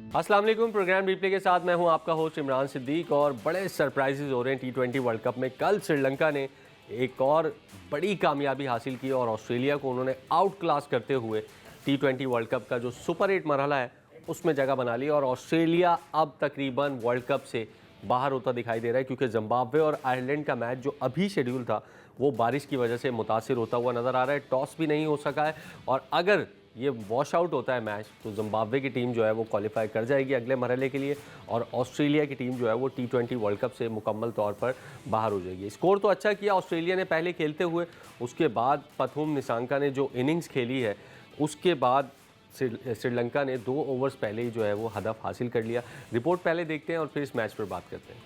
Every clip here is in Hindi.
अस्सलाम वालेकुम। प्रोग्राम रिप्ले के साथ मैं हूं आपका होस्ट इमरान सिद्दीक और बड़े सरप्राइजेज हो रहे हैं T20 वर्ल्ड कप में। कल श्रीलंका ने एक और बड़ी कामयाबी हासिल की और ऑस्ट्रेलिया को उन्होंने आउट क्लास करते हुए T20 वर्ल्ड कप का जो सुपर 8 मरहला है उसमें जगह बना ली और ऑस्ट्रेलिया अब तकरीबन वर्ल्ड कप से बाहर होता दिखाई दे रहा है, क्योंकि जिम्बाब्वे और आयरलैंड का मैच जो अभी शेड्यूल था वो बारिश की वजह से मुतासिर होता हुआ नज़र आ रहा है। टॉस भी नहीं हो सका है और अगर ये वॉश आउट होता है मैच तो जिम्बाब्वे की टीम जो है वो क्वालिफाई कर जाएगी अगले मरहले के लिए और ऑस्ट्रेलिया की टीम जो है वो T20 वर्ल्ड कप से मुकम्मल तौर पर बाहर हो जाएगी। स्कोर तो अच्छा किया ऑस्ट्रेलिया ने पहले खेलते हुए, उसके बाद पथुम निसांका ने जो इनिंग्स खेली है उसके बाद श्रीलंका ने 2 ओवर्स पहले ही जो है वो हदफ हासिल कर लिया। रिपोर्ट पहले देखते हैं और फिर इस मैच पर बात करते हैं।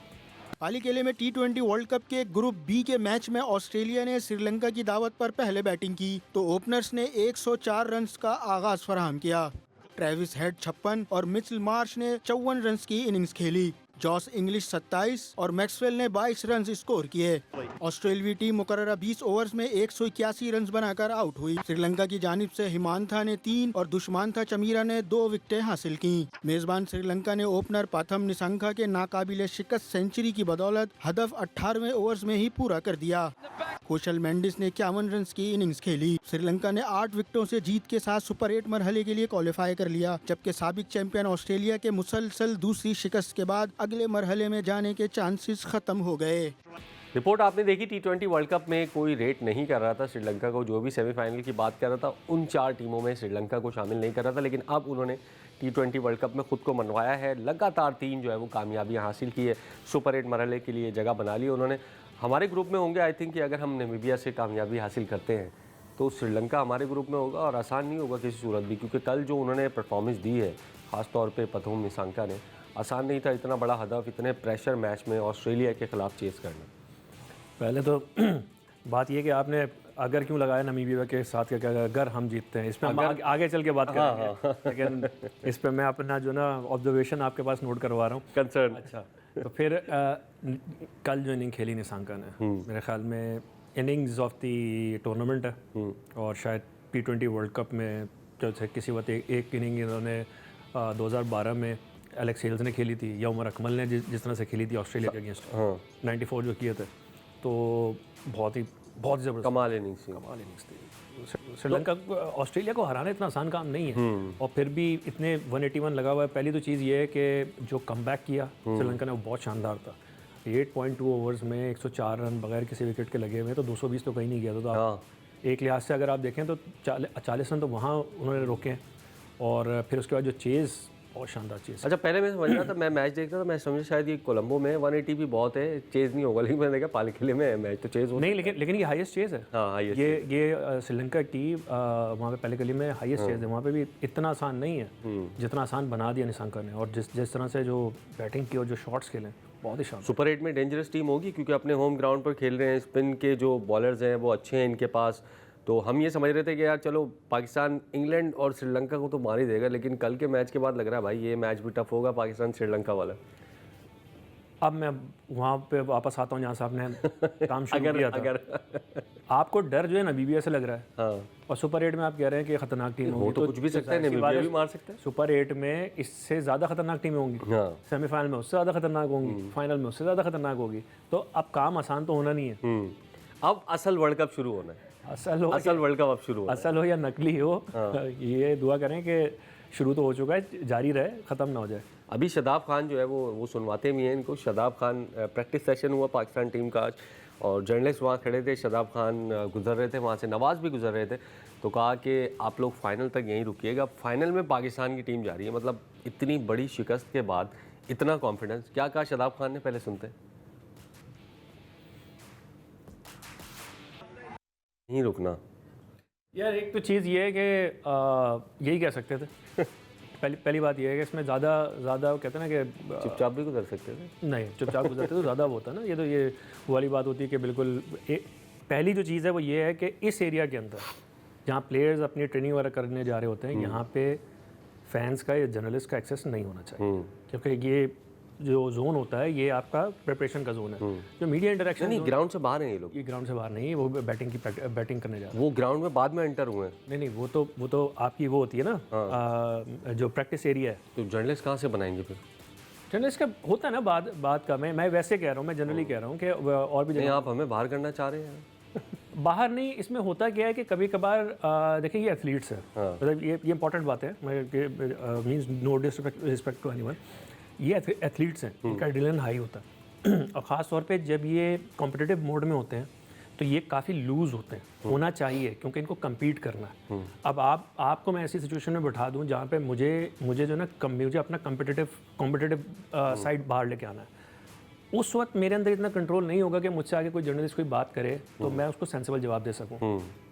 हाल ही केले में T20 वर्ल्ड कप के ग्रुप बी के मैच में ऑस्ट्रेलिया ने श्रीलंका की दावत पर पहले बैटिंग की तो ओपनर्स ने 104 रन का आगाज फराहम किया। ट्रेविस हेड 56 और मिचेल मार्श ने 54 रन की इनिंग्स खेली। जॉस इंग्लिश 27 और मैक्सवेल ने 22 रन स्कोर किए। ऑस्ट्रेलियाई टीम मुकर्ररा 20 ओवर्स में 181 रन बनाकर आउट हुई। श्रीलंका की जानिब से हिमांथा ने 3 और दुष्मांथा चमीरा ने 2 विकेटें हासिल की। मेजबान श्रीलंका ने ओपनर पाथम निसांका के नाकाबिले शिकस्त सेंचुरी की बदौलत हदफ 18वें ओवर्स में ही पूरा कर दिया। कोशल मेंडिस ने 51 रन की इनिंग्स खेली। श्रीलंका ने 8 विकेटों से जीत के साथ सुपर 8 मरहले के लिए क्वालिफाई कर लिया, जबकि साबिक चैंपियन ऑस्ट्रेलिया के मुसलसल दूसरी शिकस्त के बाद अगले मरहले में जाने के चांसेस खत्म हो गए। रिपोर्ट आपने देखी। T20 वर्ल्ड कप में कोई रेट नहीं कर रहा था श्रीलंका को, जो भी सेमीफाइनल की बात कर रहा था उन 4 टीमों में श्रीलंका को शामिल नहीं कर रहा था, लेकिन अब उन्होंने T20 वर्ल्ड कप में खुद को मनवाया है। लगातार 3 जो है वो कामयाबियां हासिल की है, सुपर 8 मरहले के लिए जगह बना ली उन्होंने। हमारे ग्रुप में होंगे आई थिंक कि अगर हम नामीबिया से कामयाबी हासिल करते हैं तो श्रीलंका हमारे ग्रुप में होगा और आसान नहीं होगा किसी सूरत भी, क्योंकि कल जो उन्होंने परफॉर्मेंस दी है ख़ासतौर पे पथुम निसांका ने, आसान नहीं था इतना बड़ा हदफ इतने प्रेशर मैच में ऑस्ट्रेलिया के खिलाफ चेस करना। पहले तो बात ये कि आपने अगर क्यों लगाया नामीबिया के साथ, क्या अगर हम जीतते हैं, इसमें हम आगे चल के बात करेंगे। लेकिन इस पर मैं अपना जो ना ऑब्जर्वेशन आपके पास नोट करवा रहा हूँ। कंसर्न अच्छा, तो फिर कल जो इनिंग खेली निसांका ने, मेरे ख्याल में इनिंग्स ऑफ द टूर्नामेंट है और शायद T20 वर्ल्ड कप में जो थे किसी वक्त एक इनिंग इन्होंने 2012 में एलेक्स हेल्स ने खेली थी या उमर अकमल ने जिस तरह से खेली थी ऑस्ट्रेलिया के अगेंस्ट 94 जो किए थे, तो बहुत ज़बरदस्त कमाल इनिंग्स थी। श्रीलंका ऑस्ट्रेलिया को हराना इतना आसान काम नहीं है और फिर भी इतने 181 लगा हुआ है। पहली तो चीज़ ये है कि जो कमबैक किया श्रीलंका ने वो बहुत शानदार था। 8.2 ओवर्स में 104 रन बगैर किसी विकेट के लगे हुए, तो 220 तो कहीं नहीं गया था। तो आप एक लिहाज से अगर आप देखें तो 40 रन तो वहाँ उन्होंने रोके हैं और फिर उसके बाद जो चेज़ बहुत शानदार चेज़। अच्छा, पहले मैं समझ रहा था, मैं मैच देखता था, मैं समझा शायद ये कोलंबो में 180 भी बहुत है, चेज़ नहीं होगा, लेकिन मैंने देखा पाली किले में मैच तो चेज़ नहीं, लेकिन ये हाईएस्ट चेज़ है। हाँ, हाईएस्ट ये श्रीलंका की वहाँ पे पहले गली में हाईएस्ट चेज़ है। वहाँ पे भी इतना आसान नहीं है जितना आसान बना दिया निसांका ने, और जिस तरह से जो बैटिंग की और जो शॉट्स खेले बहुत ही शानदार। सुपर 8 में डेंजरस टीम होगी क्योंकि अपने होम ग्राउंड पर खेल रहे हैं, स्पिन के जो बॉलर्स हैं वो अच्छे हैं इनके पास। तो हम ये समझ रहे थे कि यार चलो पाकिस्तान इंग्लैंड और श्रीलंका को तो मार ही देगा, लेकिन कल के मैच के बाद लग रहा है भाई ये मैच भी टफ होगा पाकिस्तान श्रीलंका वाला। अब मैं वहाँ पे वापस आता हूँ जहाँ से आपने काम शुरू किया था। आपको डर जो है नामीबिया से लग रहा है, हाँ, और सुपर 8 में आप कह रहे हैं कि खतरनाक टीम होगी, तो कुछ भी सकते हैं, नामीबिया भी मार सकते हैं। सुपर 8 में इससे ज़्यादा खतरनाक टीमें होंगी, सेमीफाइनल में उससे ज़्यादा खतरनाक होंगी, फाइनल में उससे ज़्यादा खतरनाक होगी। तो अब काम आसान तो होना नहीं है। अब असल वर्ल्ड कप शुरू होना है। असल वर्ल्ड कप अब शुरू होना है। असल हो या नकली हो, ये दुआ करें कि शुरू तो हो चुका है, जारी रहे, ख़त्म ना हो जाए। अभी शादाब खान जो है वो सुनवाते भी हैं इनको। शादाब खान प्रैक्टिस सेशन हुआ पाकिस्तान टीम का आज और जर्नलिस्ट वहाँ खड़े थे, शादाब खान गुजर रहे थे वहाँ से, नवाज़ भी गुजर रहे थे, तो कहा कि आप लोग फाइनल तक यहीं रुकिएगा। फाइनल में पाकिस्तान की टीम जा रही है, मतलब इतनी बड़ी शिकस्त के बाद इतना कॉन्फिडेंस। क्या कहा शादाब खान ने, पहले सुनते हैं। नहीं रुकना यार, एक तो चीज़ ये है कि यही कह सकते थे। पहली बात ये है कि इसमें ज़्यादा कहते हैं ना कि चुपचाप भी गुजर सकते थे। नहीं, चुपचाप गुजरते तो ज़्यादा वो होता ना। ये वो वाली बात होती है कि बिल्कुल पहली जो चीज़ है वो ये है कि इस एरिया के अंदर जहाँ प्लेयर्स अपनी ट्रेनिंग वगैरह करने जा रहे होते हैं, यहाँ पे फैंस का या जर्नलिस्ट का एक्सेस नहीं होना चाहिए, क्योंकि ये जो जोन होता है ये आपका प्रिपरेशन का जोन है। जो मीडिया इंटरेक्शन नहीं, ग्राउंड से बाहर हैं ये लोग। ये ग्राउंड से बाहर नहीं है, वो बैटिंग करने जा रहे हैं। वो ग्राउंड में बाद में एंटर हुए हैं। नहीं, वो तो आपकी वो होती है ना, जो प्रैक्टिस एरिया है। तो जर्नलिस्ट कहाँ से बनाएंगे फिर? जर्नलिस्ट का होता है ना बात का, मैं वैसे कह रहा हूँ, मैं जनरली कह रहा हूँ कि और भी नहीं, आप हमें बाहर करना चाह रहे हैं? बाहर नहीं, इसमें होता क्या है कि कभी कभार देखिए ये एथलीट्स है, मतलब ये इंपॉर्टेंट बात है, means no disrespect to anyone, ये एथलीट्स हैं, इनका एड्रेनलिन हाई होता है और ख़ास तौर पे जब ये कॉम्पिटिटिव मोड में होते हैं तो ये काफ़ी लूज़ होते हैं, होना चाहिए क्योंकि इनको कम्पीट करना है। अब आपको मैं ऐसी सिचुएशन में बैठा दूं जहाँ पे मुझे जो ना मुझे अपना कॉम्पिटिटिव साइड बाहर लेके आना है, उस वक्त मेरे अंदर इतना कंट्रोल नहीं होगा कि मुझसे आगे कोई जर्नलिस्ट कोई बात करे तो मैं उसको सेंसिबल जवाब दे सकूं,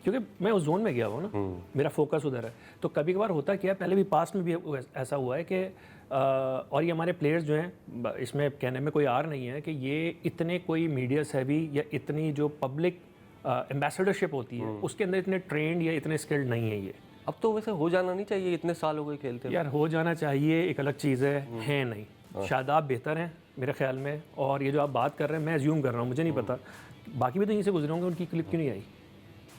क्योंकि मैं उस जोन में गया हुआ ना, मेरा फोकस उधर है। तो कभी कभार होता क्या है, पहले भी पास्ट में भी ऐसा हुआ है कि और ये हमारे प्लेयर्स जो हैं, इसमें कहने में कोई आर नहीं है कि ये इतने कोई मीडिया सेवी या इतनी जो पब्लिक एम्बेसडरशिप होती है उसके अंदर इतने ट्रेंड या इतने स्किल्ड नहीं है ये। अब तो वैसे हो जाना नहीं चाहिए, इतने साल हो गए खेलते हुए। यार हो जाना चाहिए, एक अलग चीज़ है नहीं। शादाब बेहतर हैं मेरे ख्याल में, और ये जो आप बात कर रहे हैं मैं एज्यूम कर रहा हूँ, मुझे नहीं पता, बाकी भी तो यहीं से गुजरे होंगे, उनकी क्लिप क्यों नहीं आई?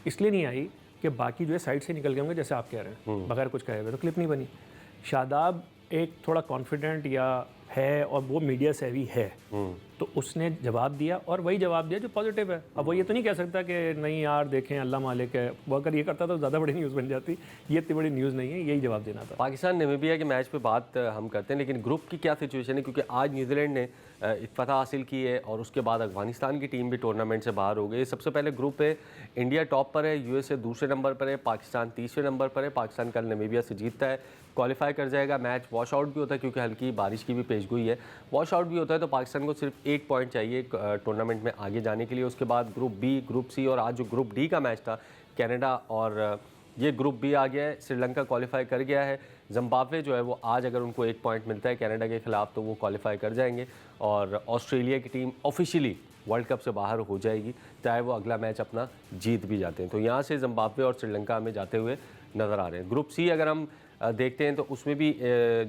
इसलिए नहीं आई कि बाकी जो है साइड से निकल गए होंगे, जैसे आप कह रहे हैं, बगैर कुछ कहे हुए, तो क्लिप नहीं बनी। शादाब एक थोड़ा कॉन्फिडेंट या है और वो मीडिया सेवी है, तो उसने जवाब दिया और वही जवाब दिया जो पॉजिटिव है। अब वो ये तो नहीं कह सकता कि नहीं यार देखें अल्लाह मालिक है, वो अगर ये करता तो ज़्यादा बड़ी न्यूज़ बन जाती, ये इतनी बड़ी न्यूज़ नहीं है, यही जवाब देना था। पाकिस्तान नामीबिया के मैच पे बात हम करते हैं, लेकिन ग्रुप की क्या सिचुएशन है, क्योंकि आज न्यूजीलैंड ने फतह हासिल की है और उसके बाद अफगानिस्तान की टीम भी टूर्नामेंट से बाहर हो गई। सबसे पहले ग्रुप पे इंडिया टॉप पर है, यूएसए दूसरे नंबर पर है, पाकिस्तान तीसरे नंबर पर है। पाकिस्तान कल नामीबिया से जीतता है, क्वालिफाई कर जाएगा। मैच वॉश आउट भी होता है क्योंकि हल्की बारिश की भी पेशगोई है। वॉश आउट भी होता है तो पाकिस्तान को सिर्फ 1 पॉइंट चाहिए टूर्नामेंट में आगे जाने के लिए। उसके बाद ग्रुप बी, ग्रुप सी और आज जो ग्रुप डी का मैच था कनाडा और ये ग्रुप बी आ गया है। श्रीलंका क्वालिफाई कर गया है। जिम्बाब्वे जो है वो आज अगर उनको 1 पॉइंट मिलता है कनाडा के खिलाफ तो वो क्वालिफाई कर जाएंगे और ऑस्ट्रेलिया की टीम ऑफिशियली वर्ल्ड कप से बाहर हो जाएगी, चाहे वो अगला मैच अपना जीत भी जाते हैं। तो यहाँ से जिम्बाब्वे और श्रीलंका हमें जाते हुए नज़र आ रहे हैं। ग्रुप सी अगर हम देखते हैं तो उसमें भी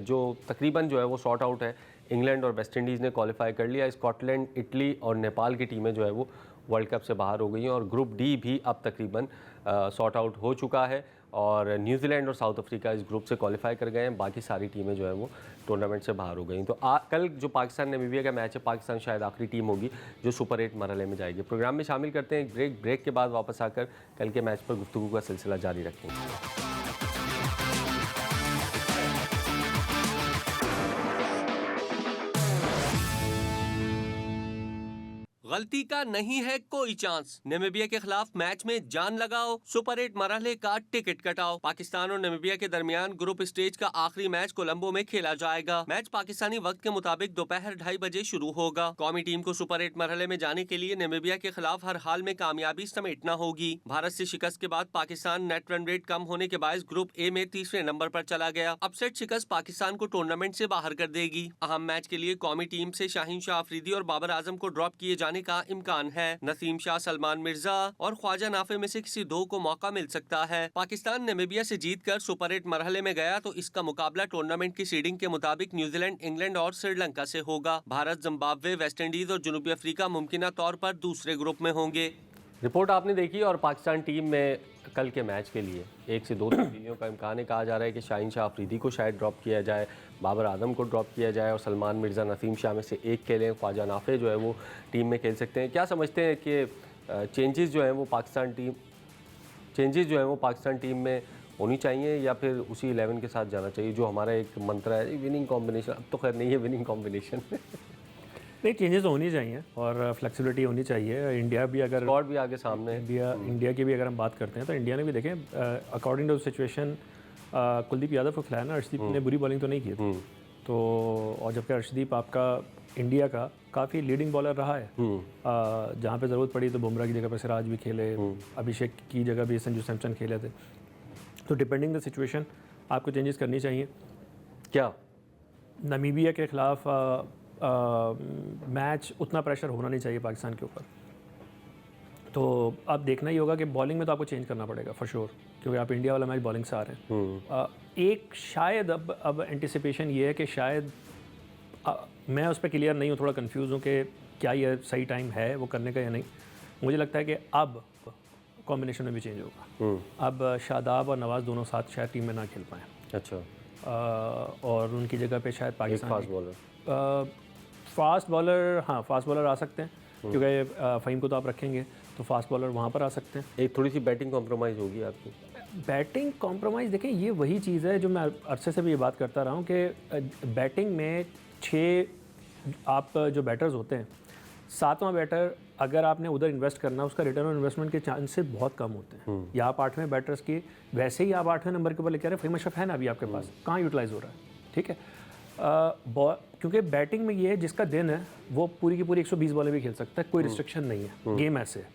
जो तकरीबन जो है वो शॉर्ट आउट है। इंग्लैंड और वेस्ट इंडीज़ ने क्वालिफाई कर लिया। स्कॉटलैंड, इटली और नेपाल की टीमें जो है वो वर्ल्ड कप से बाहर हो गई हैं और ग्रुप डी भी अब तकरीबन सॉर्ट आउट हो चुका है और न्यूजीलैंड और साउथ अफ्रीका इस ग्रुप से क्वालिफाई कर गए हैं। बाकी सारी टीमें जो है वो टूर्नामेंट से बाहर हो गई। तो कल जो पाकिस्तान नामीबिया का मैच है, पाकिस्तान शायद आखिरी टीम होगी जो सुपर 8 मरहले में जाएगी। प्रोग्राम में शामिल करते हैं एक ब्रेक के बाद वापस आकर कल के मैच पर गुफ्तगू का सिलसिला जारी रखेंगे। गलती का नहीं है कोई चांस। नामीबिया के खिलाफ मैच में जान लगाओ, सुपर 8 मरहले का टिकट कटाओ। पाकिस्तान और नामीबिया के दरमियान ग्रुप स्टेज का आखिरी मैच कोलंबो में खेला जाएगा। मैच पाकिस्तानी वक्त के मुताबिक दोपहर 2:30 बजे शुरू होगा। कौमी टीम को सुपर 8 मरहले में जाने के लिए नामीबिया के खिलाफ हर हाल में कामयाबी समेटना होगी। भारत से शिकस्त के बाद पाकिस्तान नेट रन रेट कम होने के बायस ग्रुप ए में तीसरे नंबर पर चला गया। अपसेट शिकस्त पाकिस्तान को टूर्नामेंट से बाहर कर देगी। अहम मैच के लिए कौमी टीम से शाहीन शाह अफरीदी और बाबर आजम को ड्रॉप किए जाने का इम्कान है। नसीम शाह, सलमान मिर्जा और ख्वाजा नाफे में से किसी दो को मौका मिल सकता है। पाकिस्तान नामीबिया से जीतकर सुपर 8 मरहले में गया तो इसका मुकाबला टूर्नामेंट की सीडिंग के मुताबिक न्यूजीलैंड, इंग्लैंड और श्रीलंका से होगा। भारत, जिम्बाब्वे, वेस्ट इंडीज और जनूबी अफ्रीका मुमकिन तौर पर दूसरे ग्रुप में होंगे। रिपोर्ट आपने देखी और पाकिस्तान टीम में कल के मैच के लिए 1 से 2 तब्दीलियों का इम्कान है। कहा जा रहा है कि शाहीन शाह अफरीदी को शायद ड्रॉप किया जाए, बाबर आजम को ड्रॉप किया जाए और सलमान मिर्ज़ा, नसीम शाह में से एक खेलें। ख्वाजा नाफे जो है वो टीम में खेल सकते हैं। क्या समझते हैं कि चेंजेस जो हैं वो पाकिस्तान टीम में होनी चाहिए या फिर उसी 11 के साथ जाना चाहिए जो हमारा एक मंत्र है, विनिंग कॉम्बिनेशन? अब तो खैर नहीं है विनिंग कॉम्बिनेशन नहीं, चेंजेस तो होनी चाहिए और फ्लेक्सिबिलिटी होनी चाहिए। इंडिया भी अगर स्क्वाड भी आगे सामने है। इंडिया की भी अगर हम बात करते हैं तो इंडिया ने भी देखें according to situation Kuldeep Yadav को खिलाया ना, अर्शदीप ने बुरी बॉलिंग तो नहीं की थी। तो और जबकि अर्शदीप आपका इंडिया का काफ़ी लीडिंग बॉलर रहा है, जहाँ पे ज़रूरत पड़ी तो बुमराह की जगह पर सिराज भी खेले, अभिषेक की जगह भी संजू सैमसन खेले थे। तो डिपेंडिंग द सिचुएशन आपको चेंजेस करनी चाहिए। क्या नामीबिया के ख़िलाफ़ मैच उतना प्रेशर होना नहीं चाहिए पाकिस्तान के ऊपर। तो अब देखना ही होगा कि बॉलिंग में तो आपको चेंज करना पड़ेगा फॉर श्योर, क्योंकि आप इंडिया वाला मैच बॉलिंग से आ रहे हैं। एक शायद अब एंटिसिपेशन ये है कि शायद मैं उस पर क्लियर नहीं हूँ, थोड़ा कंफ्यूज हूँ कि क्या ये सही टाइम है वो करने का या नहीं। मुझे लगता है कि अब कॉम्बिनेशन में भी चेंज होगा। अब शादाब और नवाज़ दोनों साथ शायद टीम में ना खेल पाएँ। अच्छा। और उनकी जगह पे शायद Pakistan fast bowler, fast bowler, हाँ फास्ट बॉलर आ सकते हैं, क्योंकि फ़हीम को तो आप रखेंगे तो फास्ट बॉलर वहाँ पर आ सकते हैं। एक थोड़ी सी बैटिंग कॉम्प्रोमाइज़ होगी आपकी। बैटिंग कॉम्प्रोमाइज़ देखें, ये वही चीज़ है जो मैं अरसे से भी ये बात करता रहा हूँ कि बैटिंग में 6 आप जो बैटर्स होते हैं, 7वां बैटर अगर आपने उधर इन्वेस्ट करना, उसका रिटर्न ऑन इन्वेस्टमेंट के चांसेस बहुत कम होते हैं। या आप 8वें बैटर्स की, वैसे ही आप 8वें नंबर के ऊपर लेके आ रहे हैं, फ़हीम अशरफ है ना अभी आपके पास, कहाँ यूटिलाइज़ हो रहा है, ठीक है। क्योंकि बैटिंग में ये है जिसका दिन है वो पूरी की पूरी 120 बॉलें भी खेल सकता है, कोई रिस्ट्रिक्शन नहीं है। गेम ऐसे है,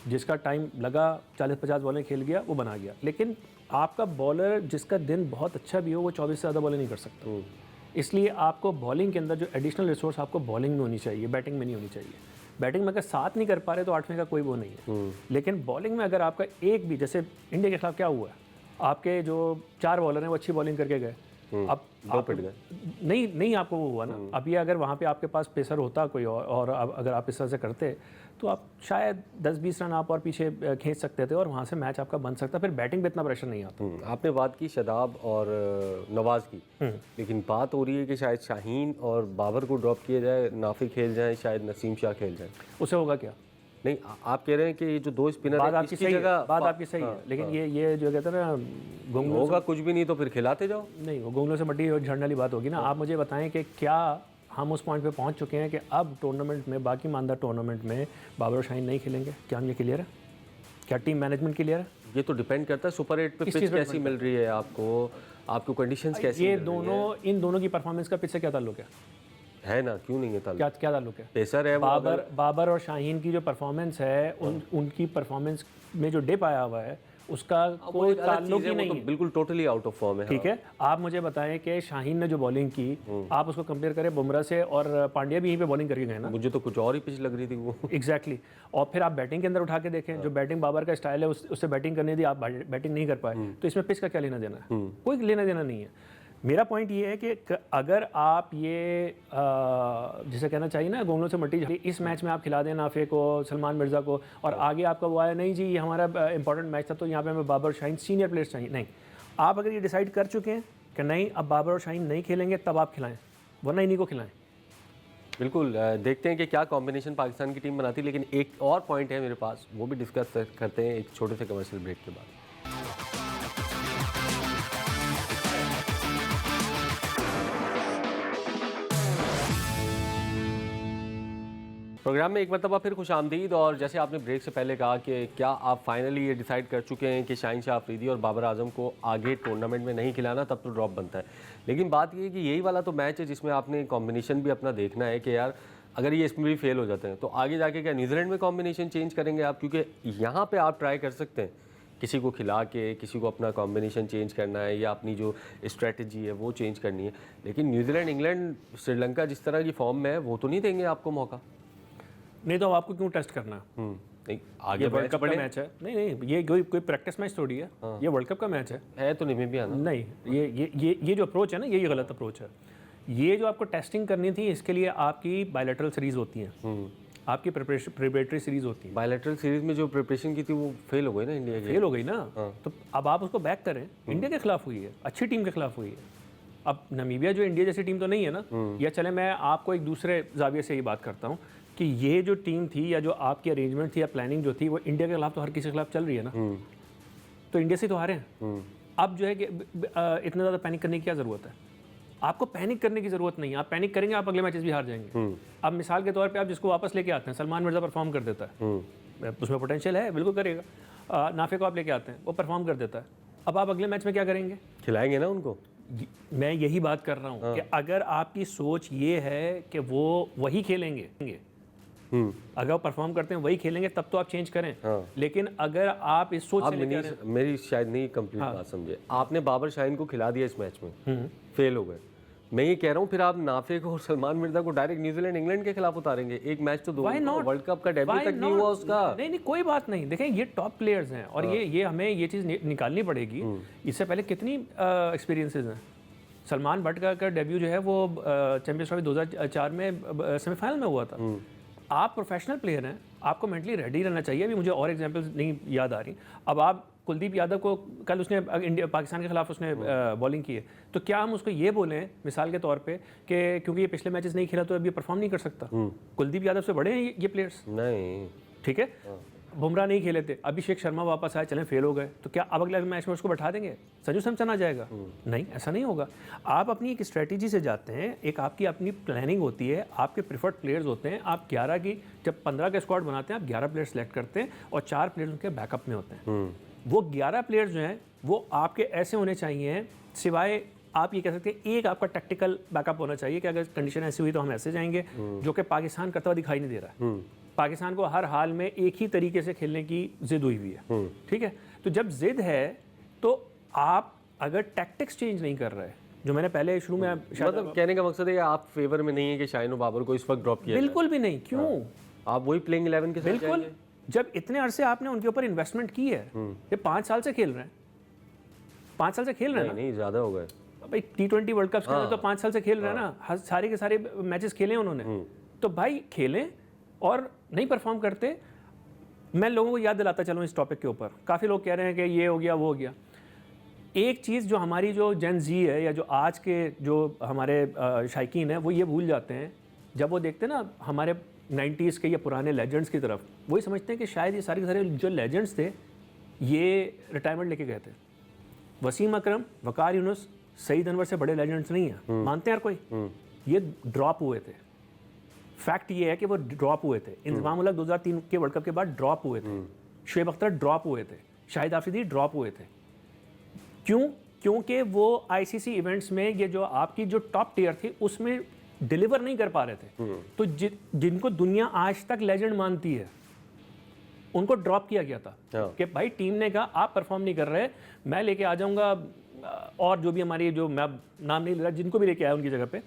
जिसका टाइम लगा 40-50 बॉलें खेल गया वो बना गया। लेकिन आपका बॉलर जिसका दिन बहुत अच्छा भी हो वो 24 से ज़्यादा बॉलें नहीं कर सकता। इसलिए आपको बॉलिंग के अंदर जो एडिशनल रिसोर्स आपको बॉलिंग में होनी चाहिए, बैटिंग में नहीं होनी चाहिए। बैटिंग में अगर 7 नहीं कर पा रहे तो 8वें का कोई वो नहीं है। लेकिन बॉलिंग में अगर आपका एक भी, जैसे इंडिया के खिलाफ क्या हुआ है, आपके जो 4 बॉलर हैं वो अच्छी बॉलिंग करके गए, अब दो पिट गए, नहीं आपको वो हुआ ना। अब ये अगर वहाँ पे आपके पास पेसर होता कोई और अगर आप इस तरह से करते तो आप शायद 10-20 रन आप और पीछे खींच सकते थे और वहाँ से मैच आपका बन सकता, फिर बैटिंग पे इतना प्रेशर नहीं आता। आपने बात की शादाब और नवाज़ की, लेकिन बात हो रही है कि शायद शाहीन और बाबर को ड्रॉप किया जाए, नाफी खेल जाए, शायद नसीम शाह खेल जाए। उससे होगा क्या? नहीं, आप कह रहे हैं कि ये जो 2 स्पिनर बात हैं आपकी इसकी सही जगह है, बात आपकी सही है, लेकिन ये जो कहते हैं ना गोंगलों होगा कुछ भी नहीं तो फिर खिलाते जाओ। नहीं, वो गोंगलों से मट्टी झड़ने वाली बात होगी ना। आप मुझे बताएं कि क्या हम उस पॉइंट पे पहुंच चुके हैं कि अब टूर्नामेंट में, बाकी मानदार टूर्नामेंट में बाबर और शाहीन नहीं खेलेंगे? क्या हम ये क्लियर है? क्या टीम मैनेजमेंट क्लियर है? ये तो डिपेंड करता है सुपर 8 पे पिच कैसी मिल रही है आपको कंडीशंस कैसी ये दोनों, इन दोनों की परफॉर्मेंस का पिच से क्या ताल्लुक है ना, क्यों नहीं है ताल्लुक? क्या ताल्लुक है? पेसर है बाबर और शाहीन की जो परफॉर्मेंस है, उनकी परफॉर्मेंस में जो डिप आया हुआ है उसका कोई ताल्लुक ही नहीं है, बिल्कुल टोटली आउट ऑफ फॉर्म है। ठीक है, आप मुझे बताएं कि शाहीन ने जो बॉलिंग की, आप उसको कंपेयर करें बुमराह से, और पांड्या भी यहीं पे बॉलिंग करके गए ना। मुझे तो कुछ और ही पिच लग रही थी वो। एग्जैक्टली। और फिर आप बैटिंग के अंदर उठा के देखें, जो बैटिंग बाबर का स्टाइल है उससे बैटिंग करने दी, आप बैटिंग नहीं कर पाए, तो इसमें पिच का क्या लेना देना है? कोई लेना देना नहीं है। मेरा पॉइंट ये है कि अगर आप ये जिसे कहना चाहिए ना गोंगलों से मट्टी, इस मैच में आप खिला दें नाफे को, सलमान मिर्ज़ा को, और आगे आपका वो आया नहीं जी ये हमारा इंपॉर्टेंट मैच था तो यहाँ पे हमें बाबर और शाहीन सीनियर प्लेयर्स चाहिए, नहीं। आप अगर ये डिसाइड कर चुके हैं कि नहीं अब बाबर और शाहीन नहीं खेलेंगे, तब आप खिलाएं, वरना इन्हीं को खिलाएं। बिल्कुल, देखते हैं कि क्या कॉम्बिनेशन पाकिस्तान की टीम बनाती है। लेकिन एक और पॉइंट है मेरे पास, वो भी डिस्कस करते हैं एक छोटे से कमर्शियल ब्रेक के बाद। प्रोग्राम में एक मरतबा फिर खुश आमदीद। और जैसे आपने ब्रेक से पहले कहा कि क्या आप फाइनली ये डिसाइड कर चुके हैं कि शाहीन शाह अफरीदी और बाबर आजम को आगे टूर्नामेंट में नहीं खिलाना, तब तो ड्रॉप बनता है। लेकिन बात ये है कि यही वाला तो मैच है जिसमें आपने कॉम्बिनेशन भी अपना देखना है कि यार अगर ये इसमें भी फेल हो जाते हैं तो आगे जाके क्या न्यूजीलैंड में कॉम्बिनेशन चेंज करेंगे आप? क्योंकि यहाँ पर आप ट्राई कर सकते हैं किसी को खिला के, किसी को अपना कॉम्बिनेशन चेंज करना है या अपनी जो स्ट्रेटजी है वो चेंज करनी है। लेकिन न्यूजीलैंड, इंग्लैंड, श्रीलंका जिस तरह की फॉर्म में है वो तो नहीं देंगे आपको मौका। नहीं तो आपको क्यों टेस्ट करना है? नहीं, आगे वर्ल्ड कप का मैच है। नहीं, ये कोई प्रैक्टिस मैच थोड़ी है, ये वर्ल्ड कप का मैच है तो नामीबिया ना। नहीं, ये जो अप्रोच है ना, यही गलत अप्रोच है। ये जो आपको टेस्टिंग करनी थी, इसके लिए आपकी बायलैटरल सीरीज होती हैं, आपकी प्रिपरेटरी सीरीज होती है। बायलैटरल सीरीज में जो प्रिपरेशन की थी वो फेल हो गई ना, इंडिया की फेल हो गई ना। तो अब आप उसको बैक करें, इंडिया के खिलाफ हुई है, अच्छी टीम के खिलाफ हुई है। अब नामीबिया जो इंडिया जैसी टीम तो नहीं है ना। या चले मैं आपको एक दूसरे जाविये से ये बात करता हूँ कि ये जो टीम थी या जो आपकी अरेंजमेंट थी या प्लानिंग जो थी वो इंडिया के खिलाफ तो हर किसी के खिलाफ चल रही है ना। तो इंडिया से तो हारे हैं। अब जो है कि इतना ज़्यादा पैनिक करने की क्या ज़रूरत है? आपको पैनिक करने की ज़रूरत नहीं है। आप पैनिक करेंगे आप अगले मैचेस भी हार जाएंगे। अब मिसाल के तौर पे आप जिसको वापस लेके आते हैं, सलमान मिर्ज़ा परफॉर्म कर देता है, उसमें पोटेंशियल है, बिल्कुल करेगा। नाफे को आप लेके आते हैं, वो परफॉर्म कर देता है। अब आप अगले मैच में क्या करेंगे? खिलाएंगे ना उनको। मैं यही बात कर रहा हूँ कि अगर आपकी सोच ये है कि वो वही खेलेंगे, अगर वो परफॉर्म करते हैं वही खेलेंगे, तब तो आप चेंज करें। लेकिन अगर आप इस सोच से मेरी शायद नहीं कंप्लीट बात समझे। आपने बाबर शाहीन को खिला दिया इस मैच में, फेल हो गए। मैं ये कह रहा हूँ फिर आप नाफे को और सलमान मिर्जा को डायरेक्ट न्यूजीलैंड, इंग्लैंड के खिलाफ उतारेंगे। एक मैच तो दो, वर्ल्ड कप का डेब्यू तक नहीं हुआ उसका। नहीं, कोई बात नहीं। देखें ये टॉप प्लेयर्स हैं और ये हमें ये चीज़ निकालनी पड़ेगी। इससे पहले कितनी एक्सपीरियंसेस हैं। सलमान बट का डेब्यू जो है वो चैंपियंस ट्रॉफी 2004 में सेमीफाइनल में हुआ था। आप प्रोफेशनल प्लेयर हैं, आपको मेंटली रेडी रहना चाहिए। अभी मुझे और एग्जांपल्स नहीं याद आ रही। अब आप कुलदीप यादव को कल उसने इंडिया पाकिस्तान के खिलाफ उसने बॉलिंग की है, तो क्या हम उसको ये बोलें मिसाल के तौर पे कि क्योंकि ये पिछले मैचेस नहीं खेला तो अभी परफॉर्म नहीं कर सकता? कुलदीप यादव से बड़े हैं ये प्लेयर्स, नहीं ठीक है। बुमराह नहीं खेले थे, अभिषेक शर्मा वापस आए, चलें फेल हो गए, तो क्या अब अगले मैच में उसको बैठा देंगे? संजू सैमसन आ जाएगा? नहीं, ऐसा नहीं होगा। आप अपनी एक स्ट्रेटजी से जाते हैं, एक आपकी अपनी प्लानिंग होती है, आपके प्रिफर्ड प्लेयर्स होते हैं। आप 11 की जब 15 का स्क्वाड बनाते हैं, आप 11 प्लेयर सेलेक्ट करते हैं और 4 प्लेयर्स उनके बैकअप में होते हैं। वो 11 प्लेयर्स जो हैं वो आपके ऐसे होने चाहिए, सिवाय आप ये कह सकते हैं एक आपका टैक्टिकल बैकअप होना चाहिए कि अगर कंडीशन ऐसी हुई तो हम ऐसे जाएंगे, जो कि पाकिस्तान करता हुआ दिखाई नहीं दे रहा है। पाकिस्तान को हर हाल में एक ही तरीके से खेलने की जिद हुई हुई है, ठीक है। तो जब जिद है तो आप अगर टैक्टिक्स चेंज नहीं कर रहे, जो मैंने पहले शुरू में मतलब कहने का मकसद है कि आप फेवर में नहीं है कि शाहीन और बाबर को इस वक्त ड्रॉप किया जाए? बिल्कुल भी नहीं। क्यों? आप वही प्लेइंग 11 के साथ बिल्कुल, जाएंगे? जब इतने अरसे आपने उनके ऊपर इन्वेस्टमेंट की है, ये 5 साल से खेल रहे हैं, 5 साल से खेल रहे हैं नहीं ज़्यादा हो गए भाई। T20 वर्ल्ड कप तो 5 साल से खेल रहे हैं ना, सारे के सारे मैचेस खेले हैं उन्होंने। तो भाई खेलें, और नहीं परफॉर्म करते। मैं लोगों को याद दिलाता चलूँ इस टॉपिक के ऊपर, काफ़ी लोग कह रहे हैं कि ये हो गया वो हो गया। एक चीज़ जो हमारी जो जेन जी है या जो आज के जो हमारे शायकीन है वो ये भूल जाते हैं, जब वो देखते हैं ना हमारे 90s के या पुराने लेजेंड्स की तरफ, वही समझते हैं कि शायद ये सारे के सारे जो लेजेंड्स थे ये रिटायरमेंट लेके गए थे। वसीम अकरम, वकार यूनुस, सईद अनवर से बड़े लेजेंड्स नहीं हैं, मानते हैं यार कोई? ये ड्रॉप हुए थे। फैक्ट ये है कि वो ड्रॉप हुए थे। इंतज़ाम उल हक 2003 के वर्ल्ड कप के बाद ड्रॉप हुए थे। शुएब अख्तर ड्रॉप हुए थे। शाहिद आफरीदी ड्रॉप हुए थे। क्यों? क्योंकि वो आईसीसी इवेंट्स में ये जो आपकी जो टॉप टियर थी उसमें डिलीवर नहीं कर पा रहे थे। तो जिनको दुनिया आज तक लेजेंड मानती है उनको ड्रॉप किया गया था कि भाई टीम ने कहा आप परफॉर्म नहीं कर रहे, मैं लेके आ जाऊंगा, और जो भी हमारी जो मैं नाम नहीं ले रहा, जिनको भी लेके आया उनकी जगह पे।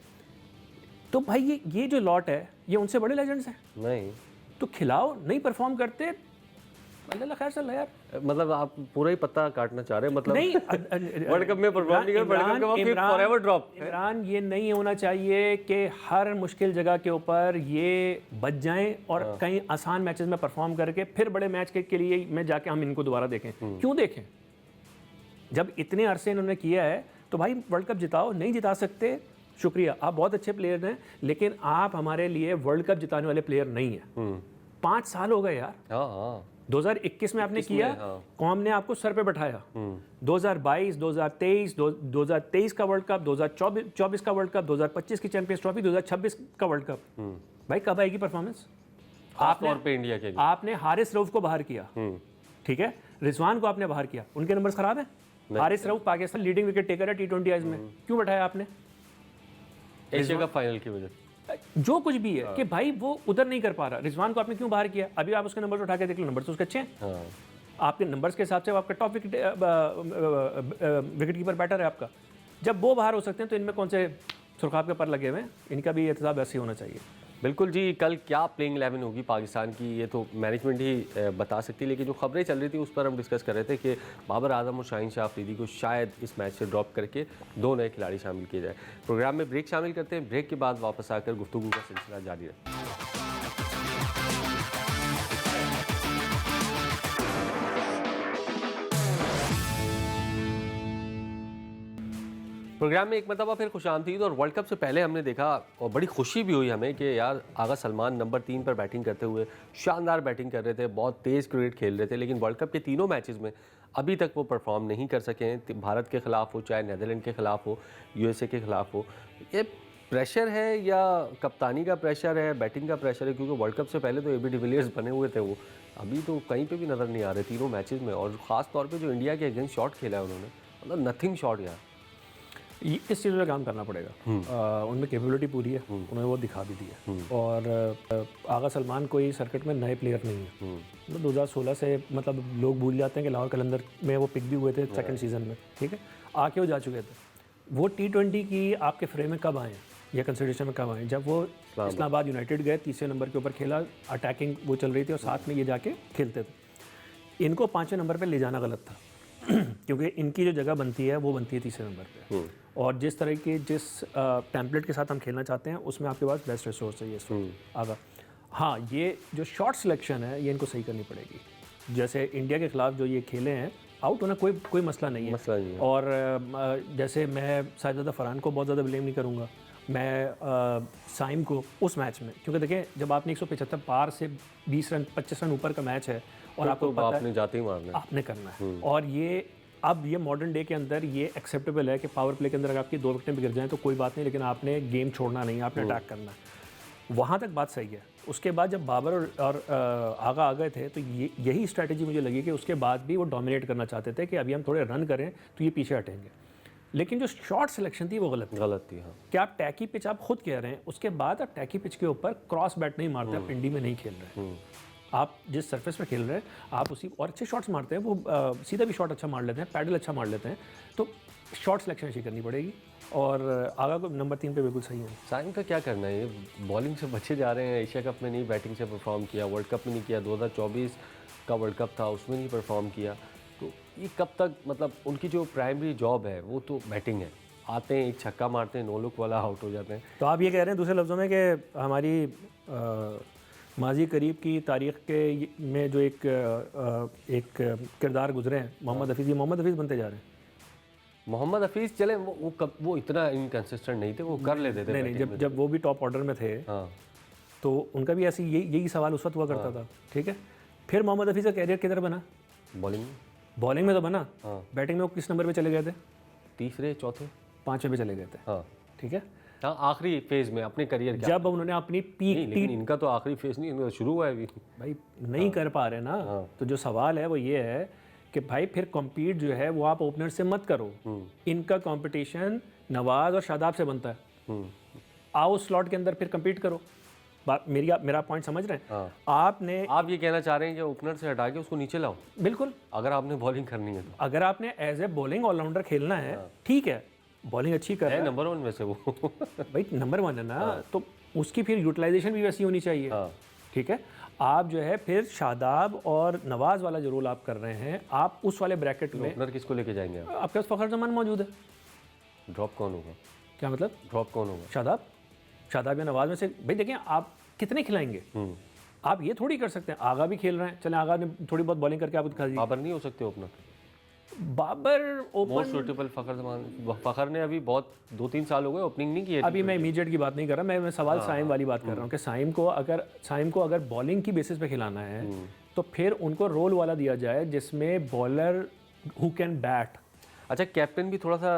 तो भाई ये जो लॉट है ये उनसे बड़े लेजेंड्स हैं। नहीं तो खिलाओ, नहीं परफॉर्म करते, अल्लाह खैर चल यार। मतलब आप पूरा ही पत्ता काटना चाह रहे हैं? मतलब नहीं, वर्ल्ड कप में परफॉर्म नहीं कर, वर्ल्ड कप के बाद फिर फॉरएवर ड्रॉप। इमरान, ये नहीं होना चाहिए कि हर मुश्किल जगह के ऊपर ये बच जाएं और कहीं आसान मैचेस में परफॉर्म करके फिर बड़े मैच के लिए में जाके हम इनको दोबारा देखें। क्यों देखें? जब इतने अरसे इन्होंने किया है तो भाई वर्ल्ड कप जिताओ। नहीं जिता सकते, शुक्रिया, आप बहुत अच्छे प्लेयर हैं, लेकिन आप हमारे लिए वर्ल्ड कप जिताने वाले प्लेयर नहीं हैं। 5 साल हो गए यार। 2021 में आपने किया, कौम ने आपको सर पे बैठाया। 2022, 2023, 2023 का वर्ल्ड कप, 2024 का वर्ल्ड कप, 2025 की चैंपियंस ट्रॉफी, 2026 का वर्ल्ड कप। भाई कब आएगी परफॉर्मेंस? आपने इंडिया के आपने हारिस रऊफ को बाहर किया, ठीक है, रिजवान को आपने बाहर किया, उनके नंबर्स खराब हैं। Haris Rauf Pakistan leading wicket taker है T20 आईज में, क्यों बैठाया आपने? एशिया कप फाइनल की वजह, जो कुछ भी है कि भाई वो उधर नहीं कर पा रहा। रिजवान को आपने क्यों बाहर किया? अभी आप उसके नंबर्स उठा के देख लो, नंबर तो उसके अच्छे हैं। आपके नंबर्स के हिसाब से आपका टॉप विकेट कीपर बैटर है आपका। जब वो बाहर हो सकते हैं तो इनमें कौन से सुरखाब के पर लगे हुए हैं? इनका भी एहतसाब ऐसे ही होना चाहिए। बिल्कुल जी। कल क्या प्लेइंग 11 होगी पाकिस्तान की ये तो मैनेजमेंट ही बता सकती है, लेकिन जो खबरें चल रही थी उस पर हम डिस्कस कर रहे थे कि बाबर आजम और शाहीन शाह अफरीदी को शायद इस मैच से ड्रॉप करके 2 नए खिलाड़ी शामिल किए जाए। प्रोग्राम में ब्रेक शामिल करते हैं, ब्रेक के बाद वापस आकर गुफ्तगू का सिलसिला जारी रखें। प्रोग्राम में एक मरतबा फिर खुशामदीद। और वर्ल्ड कप से पहले हमने देखा और बड़ी खुशी भी हुई हमें कि यार आगा सलमान नंबर 3 पर बैटिंग करते हुए शानदार बैटिंग कर रहे थे, बहुत तेज़ क्रिकेट खेल रहे थे, लेकिन वर्ल्ड कप के तीनों मैचेस में अभी तक वो परफॉर्म नहीं कर सके हैं। भारत के ख़िलाफ़ हो, चाहे नीदरलैंड के ख़िलाफ़ हो, USA के ख़िलाफ़ हो। ये प्रेशर है या कप्तानी का प्रेशर है, बैटिंग का प्रेशर है? क्योंकि वर्ल्ड कप से पहले तो AB डिविलियर्स बने हुए थे, वो अभी तो कहीं पे भी नज़र नहीं आ रहे तीनों मैचेस में। और ख़ास तौर पे जो इंडिया के अगेंस्ट शॉट खेला है उन्होंने, मतलब नथिंग शॉट यार। इस चीज़ में काम करना पड़ेगा। उनमें कैपेबिलिटी पूरी है, उन्होंने वो दिखा भी दी है। और आगा सलमान कोई सर्किट में नए प्लेयर नहीं है। मतलब 2016 से मतलब लोग भूल जाते हैं कि लाहौर कलंदर में वो पिक भी हुए थे सेकंड सीजन में, ठीक है, आके वो जा चुके थे। वो T20 की आपके फ्रेम में कब आए या कंसिडरेशन में कब आए? जब वो इस्लामाबाद यूनाइटेड गए, तीसरे नंबर के ऊपर खेला, अटैकिंग वो चल रही थी और साथ में ये जाके खेलते थे। इनको 5वें नंबर पर ले जाना गलत था। क्योंकि इनकी जो जगह बनती है वो बनती है तीसरे नंबर पे, और जिस तरह के जिस टेम्पलेट के साथ हम खेलना चाहते हैं उसमें आपके पास बेस्ट रिसोर्स चाहिए इस वक्त आगा। हाँ, ये जो शॉट सिलेक्शन है ये इनको सही करनी पड़ेगी। जैसे इंडिया के खिलाफ जो ये खेले हैं, आउट होना कोई मसला नहीं है, और जैसे मैं साजिद फरहान को बहुत ज़्यादा ब्लेम नहीं करूँगा, मैं साइम को उस मैच में, क्योंकि देखें जब आपने 175 पार से 20 रन 25 रन ऊपर का मैच है और आपको पता आपने जाते ही मारना है, आपने करना है, और ये अब ये मॉडर्न डे के अंदर ये एक्सेप्टेबल है कि पावर प्ले के अंदर अगर आपकी 2 विकेटें भी गिर जाएं तो कोई बात नहीं, लेकिन आपने गेम छोड़ना नहीं, आपने अटैक करना है। वहाँ तक बात सही है। उसके बाद जब बाबर और आगा आ गए थे तो यही स्ट्रैटेजी मुझे लगी कि उसके बाद भी वो डोमिनेट करना चाहते थे कि अभी हम थोड़े रन करें तो ये पीछे हटेंगे, लेकिन जो शॉट सिलेक्शन थी वो गलत थी। हाँ, कि आप टैकी पिच आप खुद कह रहे हैं, उसके बाद आप टैकी पिच के ऊपर क्रॉस बैट नहीं मारते, आप पिंडी में नहीं खेल रहे हैं, आप जिस सरफेस पे खेल रहे हैं आप उसी, और अच्छे शॉट्स मारते हैं वो, सीधा भी शॉट अच्छा मार लेते हैं, पैडल अच्छा मार लेते हैं, तो शॉट सिलेक्शन अच्छी करनी पड़ेगी। और आगा को नंबर 3 पे बिल्कुल सही है। साइम का क्या करना है? ये बॉलिंग से बचे जा रहे हैं, एशिया कप में नहीं बैटिंग से परफॉर्म किया, वर्ल्ड कप में नहीं किया, 2024 का वर्ल्ड कप था उसमें नहीं परफॉर्म किया, तो ये कब तक, मतलब उनकी जो प्राइमरी जॉब है वो तो बैटिंग है, आते हैं एक छक्का मारते हैं, नो लुक वाला आउट हो जाते हैं। तो आप ये कह रहे हैं दूसरे लफ्ज़ों में कि हमारी माजी करीब की तारीख़ के में जो एक किरदार गुजरे हैं मोहम्मद हफीज़, ये मोहम्मद हफीज़ बनते जा रहे हैं। मोहम्मद हफीज़ चले वो इतना इनकंसिस्टेंट नहीं थे, वो कर लेते थे। नहीं, जब वो भी टॉप ऑर्डर में थे, हाँ, तो उनका भी ऐसे यही सवाल उस वक्त हुआ करता था, ठीक है। फिर मोहम्मद हफीज़ का कैरियर किधर बना? बॉलिंग में तो बना, बैटिंग में वो किस नंबर पे चले गए थे? तीसरे, चौथे, 5वें पे चले गए थे। हाँ, ठीक है। हाँ, आखिरी फेज में अपने करियर के, जब उन्होंने अपनी पीक, लेकिन इनका तो आखिरी फेज नहीं, इनका शुरू हुआ है अभी भाई नहीं कर पा रहे ना, तो जो सवाल है वो ये है कि भाई फिर कॉम्पीट जो है वो आप ओपनर से मत करो, इनका कंपटीशन नवाज और शादाब से बनता है, आओ स्लॉट के अंदर फिर कम्पीट करो। मेरा पॉइंट समझ रहे हैं? आप ये कहना चाह रहे हैं कि ओपनर से हटा के उसको नीचे लाओ? बिल्कुल, अगर आपने बॉलिंग करनी है तो, अगर आपने एज ए बॉलिंग ऑलराउंडर खेलना है, ठीक है, बॉलिंग अच्छी कर रहा है, नंबर 1 में से वो भाई नंबर 1 है ना, तो उसकी फिर यूटिलाइजेशन भी वैसी होनी चाहिए, ठीक है। आप जो है फिर शादाब और नवाज वाला जो रोल आप कर रहे हैं, आप उस वाले ब्रैकेट में ओपनर किसको लेके जाएंगे? आपके पास फखर जमान मौजूद है, ड्रॉप कौन होगा? क्या मतलब ड्रॉप कौन होगा? शादाब या नवाज में से, भाई देखिए आप कितने खिलाएंगे, आप ये थोड़ी कर सकते हैं। आगा भी खेल रहे हैं, चले आगा ने थोड़ी बहुत बॉलिंग करके आपको दिखा दी। बाबर नहीं हो सकते ओपनर? बाबर मोस्ट सूटेबल फखर ने अभी बहुत 2-3 साल हो गए ओपनिंग नहीं की है। अभी मैं इमीडिएट की बात नहीं कर रहा, मैं सवाल साइम वाली बात कर रहा हूँ कि साइम को अगर बॉलिंग की बेसिस पे खिलाना है तो फिर उनको रोल वाला दिया जाए जिसमें बॉलर हु कैन बैट। अच्छा, कैप्टन भी थोड़ा सा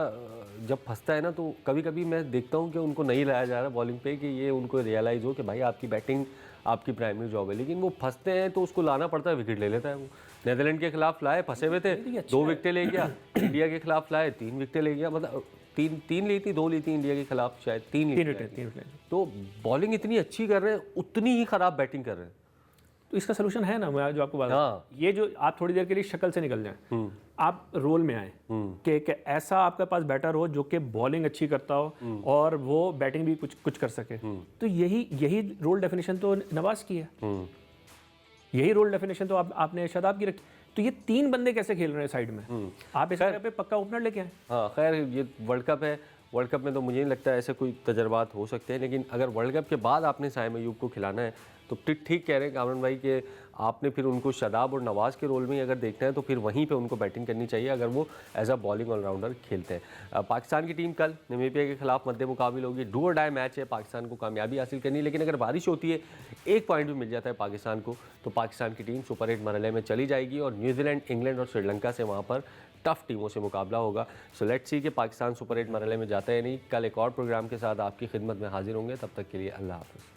जब फंसता है ना, तो कभी कभी मैं देखता हूँ कि उनको नहीं लाया जा रहा बॉलिंग पे, कि ये उनको रियलाइज़ हो कि भाई आपकी बैटिंग आपकी प्राइमरी जॉब है, लेकिन वो फंसते हैं तो उसको लाना पड़ता है, विकेट ले लेता है वो। नीदरलैंड के खिलाफ लाए, फंसे हुए थे, 2 विकेटें ले गया। इंडिया के खिलाफ लाए, 3 विकेटें ले गया, मतलब तीन ली थी, 2 ली थी इंडिया के खिलाफ, शायद 3 विकेट। तो बॉलिंग इतनी अच्छी कर रहे हैं, उतनी ही खराब बैटिंग कर रहे हैं। तो इसका सोल्यूशन है ना, मैं जो आपको बात, हाँ, ये जो आप थोड़ी देर के लिए शक्ल से निकल जाएं, आप रोल में आए कि ऐसा आपके पास बैटर हो जो कि बॉलिंग अच्छी करता हो और वो बैटिंग भी कुछ कर सके। तो यही रोल डेफिनेशन तो नवाज की है, यही रोल डेफिनेशन तो आपने शादाब की रखी। तो ये 3 बंदे कैसे खेल रहे हैं साइड में, आप इस जगह पे पक्का ओपनर लेके आए। हाँ, खैर ये वर्ल्ड कप है, वर्ल्ड कप में तो मुझे नहीं लगता ऐसे कोई तजर्बात हो सकते हैं, लेकिन अगर वर्ल्ड कप के बाद आपने साइम अयूब को खिलाना है तो ठीक कह रहे हैं कामरान भाई कि आपने फिर उनको शादाब और नवाज के रोल में अगर देखना है तो फिर वहीं पे उनको बैटिंग करनी चाहिए अगर वो एज अ बॉलिंग ऑलराउंडर खेलते हैं। पाकिस्तान की टीम कल नामीबिया के खिलाफ मध्य मुकाबिल होगी। डू और डाई मैच है, पाकिस्तान को कामयाबी हासिल करनी है, लेकिन अगर बारिश होती है, 1 पॉइंट भी मिल जाता है पाकिस्तान को, तो पाकिस्तान की टीम सुपर 8 मरहले में चली जाएगी और न्यूजीलैंड, इंग्लैंड और श्रीलंका से वहाँ पर टफ टीमों से मुकाबला होगा। सो लेट्स सी कि पाकिस्तान सुपर 8 मरहले में जाता है नहीं। कल एक और प्रोग्राम के साथ आपकी खिदमत में हाजिर होंगे, तब तक के लिए अल्लाह हाफ़िज़।